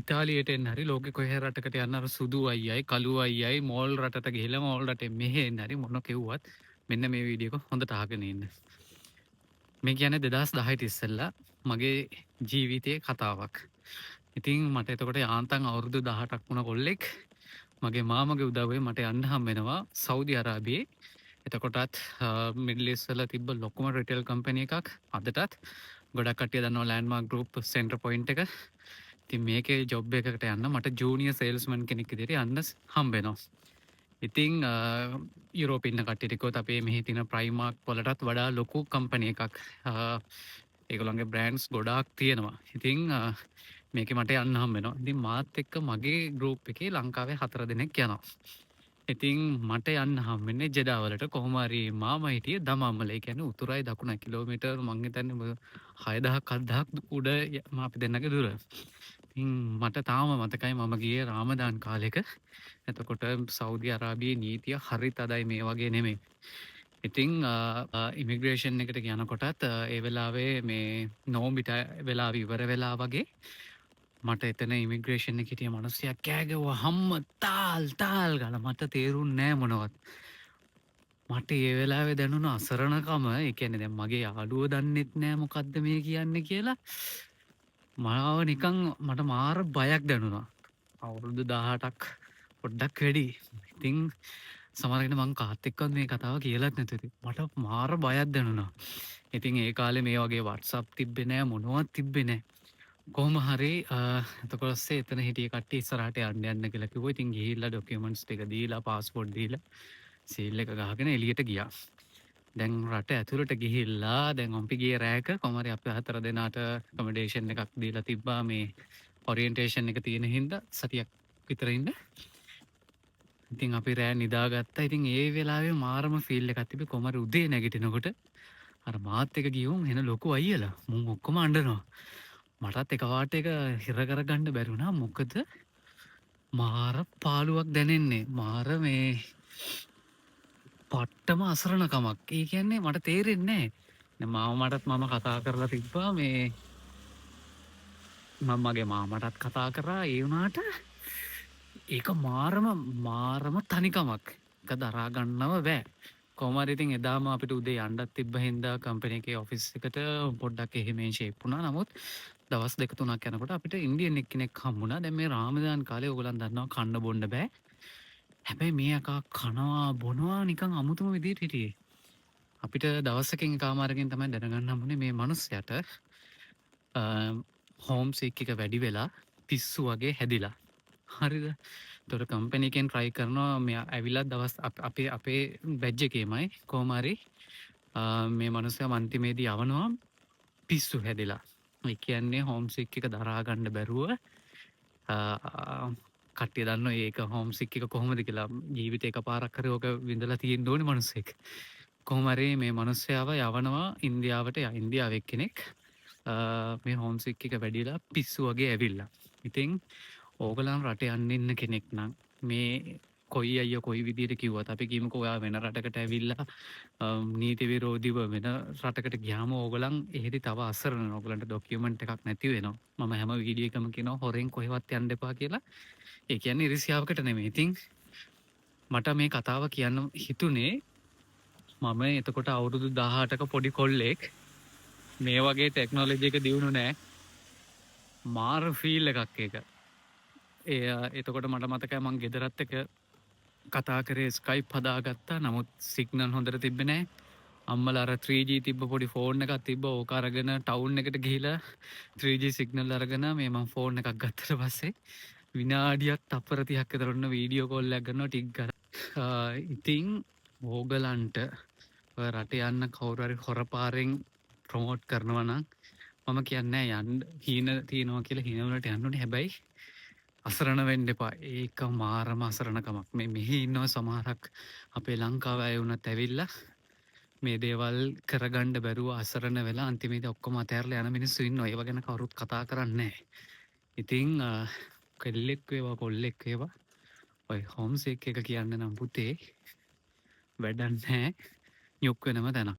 ඉතාලියට එන්න හරි ලෝකෙ කොහේ රටකට යන්න අර සුදු අයියයි කළු අයියයි මෝල් රටට ගිහිල්ලා මෝල් රටෙන් මෙහෙ එන්න හරි මොන කෙව්වත් මෙන්න මේ වීඩියෝ එක හොඳට අහගෙන ඉන්න. මේ කියන්නේ 2010ට ඉස්සෙල්ලා මගේ ජීවිතයේ කතාවක්. ඉතින් මට එතකොට යාන්තම් අවුරුදු 18ක් වුණ කොල්ලෙක් මගේ මාමගේ උදව්වෙන් මට යන්න හම්බ වෙනවා සෞදි අරාබියේ. එතකොටත් මිඩල් ඊස්ට් වල තිබ්බ ලොකුම රිටේල් කම්පැනි එකක්. අදටත් ගොඩක් කට්ටිය දන්නවා ලෑන්ඩ්මාර්ක් ගෲප් සෙන්ටර් පොයින්ට් එක. ඉතින් මේකේ ජොබ් එකකට යන්න මට ජූනියර් සේල්ස්මන් කෙනෙක් විදිහට යන්න හම්බ වෙනවා. ඉතින් යුරෝපේ ඉන්න කට්ටියට කිව්වොත් අපේ මෙහි තියෙන ප්‍රයිමාර්ක් වලටත් වඩා ලොකු කම්පැනි එකක්. ඒගොල්ලන්ගේ බ්‍රෑන්ඩ්ස් ගොඩාක් තියෙනවා. ඉතින් මේකේ මට යන්න හම්බ වෙනවා. ඉතින් මාත් එක්ක මගේ ගෲප් එකේ ලංකාවේ 4 දෙනෙක් යනවා. ඉතින් මට යන්න හම්බෙන්නේ ජෙඩා වලට කොහොම හරි මාමා හිටියේ දමාම්මල. ඒ කියන්නේ උතුරයි දකුණයි කිලෝමීටර් මං හිතන්නේ 6000ක් 7000ක් උඩ අපි දෙන්නගේ දුර. ඉතින් මට තාම මතකයි මම ගියේ රාමදාන් කාලෙක. එතකොට සෞදි අරාබියේ නීතිය හරි තදයි මේ වගේ නෙමෙයි. ඉතින් ඉමිග්‍රේෂන් එකට යනකොටත් ඒ වෙලාවේ මේ නෝම්බිට වෙලාව ඉවර වෙලා වගේ මට එතන ඉමිග්‍රේෂන් එකේ හිටිය මිනිස්සයා කෑ ගැව්වා හම්ම තාල් ගාලා මට තේරුන්නේ නෑ මොනවත්. මට ඒ වෙලාවේ දැනුණ අසරණකම ඒ කියන්නේ දැන් මගේ යාළුවෝ දන්නෙත් නෑ මොකද්ද මේ කියන්නේ කියලා මාව නිකන් මට මාර බයක් දැනුණා. අවුරුදු 18ක් පොඩ්ඩක් වැඩි. ඉතින් සමහරවිට මං කාත් එක්කවත් මේ කතාව කියලාත් නැතුව ඉතින් මට මාර බයක් දැනුණා. ඉතින් ඒ කාලේ මේ වගේ WhatsApp තිබ්බේ නෑ මොනවත් තිබ්බේ නෑ. කොහොම හරි එතකොට පස්සේ එතන හිටිය කට්ටිය ඉස්සරහට යන්න කියලා කිව්වා. ඉතින් ගිහිල්ලා ඩොකියුමන්ට්ස් ටික දීලා පාස්පෝර්ට් දීලා සීල් එක ගහගෙන එළියට ගියා. දැන් රට ඇතුළට ගිහිල්ලා දැන් අපි ගියේ රෑක කොහොම හරි අපි 4 දෙනාට ඇකොමඩේෂන් එකක් දීලා තිබ්බා මේ ඔරියන්ටේෂන් එක තියෙන හින්දා සතියක් විතර ඉන්න. ඉතින් අපි රෑ නිදාගත්තා. ඉතින් ඒ වෙලාවේ මාරම ෆීල් එකක් තිබ්බේ කොහොම හරි උදේ නැගිටිනකොට අර මාත් එක ගියුම් එන ලොකු අයියලා මුන් ඔක්කොම අඬනවා. මටත් එකපාරට ඒක හිර කරගන්න බැරි වුණා. මොකද මාර පාළුවක් දැනෙන්නේ. මාර මේ පට්ටම අසරණකමක්. ඒ කියන්නේ මට තේරෙන්නේ නෑ. මාමටත් මම කතා කරලා තිබ්බා මේ මම මගේ මාමටත් කතා කරා ඒ වුණාට ඒක මාරම තනිකමක්. ඒක දරා ගන්නව බෑ. කොහොම හරි ඉතින් එදාම අපිට උදේ යන්නත් තිබ්බ හින්දා කම්පැනි එකේ ඔෆිස් එකට පොඩ්ඩක් එහෙම ෂේප් වුණා. නමුත් දවස් 2-3ක් යනකොට අපිට ඉන්දියන් එක්කෙනෙක් හම්බුණා. දැන් මේ රාමදාන් කාලේ ඕගොල්ලන් දන්නවා කන්න බොන්න බෑ. හැබැයි මේ අකා කනවා බොනවා නිකන් අමුතුම විදිහට හිටියේ. අපිට දවසකින් එකමාරකින් තමයි දැනගන්න හම්බුනේ මේ මිනිස්සයාට හෝම් සික් එක වැඩි වෙලා පිස්සු වගේ හැදිලා. හරිද? ඒතර කම්පැනි එකෙන් try කරනවා මෙයා ඇවිල්ලා දවස් අපේ බැජ් එකේමයි කොහොම හරි මේ මිනිස්සයා අන්තිමේදී යවනවා පිස්සු හැදිලා. ඒ කියන්නේ හෝම් සික් එක දරා ගන්න බැරුව කට්ටිය දන්නවා ඒක හෝම් සික් එක කොහොමද කියලා. ජීවිතේ එකපාරක් හරි ඕක විඳලා තියෙන්න ඕනේ මිනිස්සෙක්. කොහොම හරි මේ මිනිස්සයාව යවනවා ඉන්දියාවට. ඉන්දියාවේ කෙනෙක් මේ හෝම් සික් එක වැඩිලා පිස්සු වගේ ඇවිල්ලා. ඉතින් ඕගොල්ලන් රට යන්න ඉන්න කෙනෙක් නම් මේ කොයි අයියා කොයි විදියට කිව්වත් අපි කියමුකෝ ඔයා වෙන රටකට ඇවිල්ලා නීති විරෝධීව වෙන රටකට ගියාම ඕගොල්ලන් එහෙදි තව අසරණ ඕගොල්ලන්ට ඩොකියුමන්ට් එකක් නැති වෙනවා. මම හැම වීඩියෝ එකම කියනවා හොරෙන් කොහෙවත් යන්න එපා කියලා. ඒ කියන්නේ ඉරිසියාවකට නෙමෙයි. ඉතින් මට මේ කතාව කියන්න හිතුනේ මම එතකොට අවුරුදු 18ක පොඩි කොල්ලෙක් මේ වගේ ටෙක්නොලොජි එක දියුණු නෑ. මාර ෆීල් එකක් ඒක. එතකොට මට මතකයි මං ගෙදරත් එක කතා කරේ ස්කයිප් හදාගත්තා. නමුත් සිග්නල් හොඳට තිබ්බේ නෑ. අම්මලා අර 3G තිබ්බ පොඩි ෆෝන් එකක් තිබ්බ. ඕක අරගෙන ටවුන් එකට ගිහිලා 3G සිග්නල් අරගෙන මේ මං ෆෝන් එකක් ගත්තට පස්සේ විනාඩියක් තප්පර 30ක් විතර ඔන්න වීඩියෝ කෝල් එකක් කරනවා ටික් ගාලා. ඉතින් ඕගලන්ට ඔය රට යන්න කවුරු හරි හොරපාරෙන් ප්‍රොමෝට් කරනවා නම් මම කියන්නේ යන්න හීන තියනවා කියලා හීන වලට යන්න ඕනේ. හැබැයි අසරණ වෙන්න එපා. ඒක මාරම අසරණකමක්. මේ මෙහි ඉන්නව සමහරක් අපේ ලංකාවේ අය වුණත් ඇවිල්ලා මේ දේවල් කරගන්න බැරුව අසරණ වෙලා අන්තිමේදී ඔක්කොම අතහැරලා යන මිනිස්සු ඉන්නවා. ඒව ගැන කවුරුත් කතා කරන්නේ නැහැ. ඉතින් කෙල්ලෙක් වේවා කොල්ලෙක් වේවා ඔය හෝම් සික් එක කියන්න නම් පුතේ වැඩක් නැහැ. යොක් වෙනම තැනක්.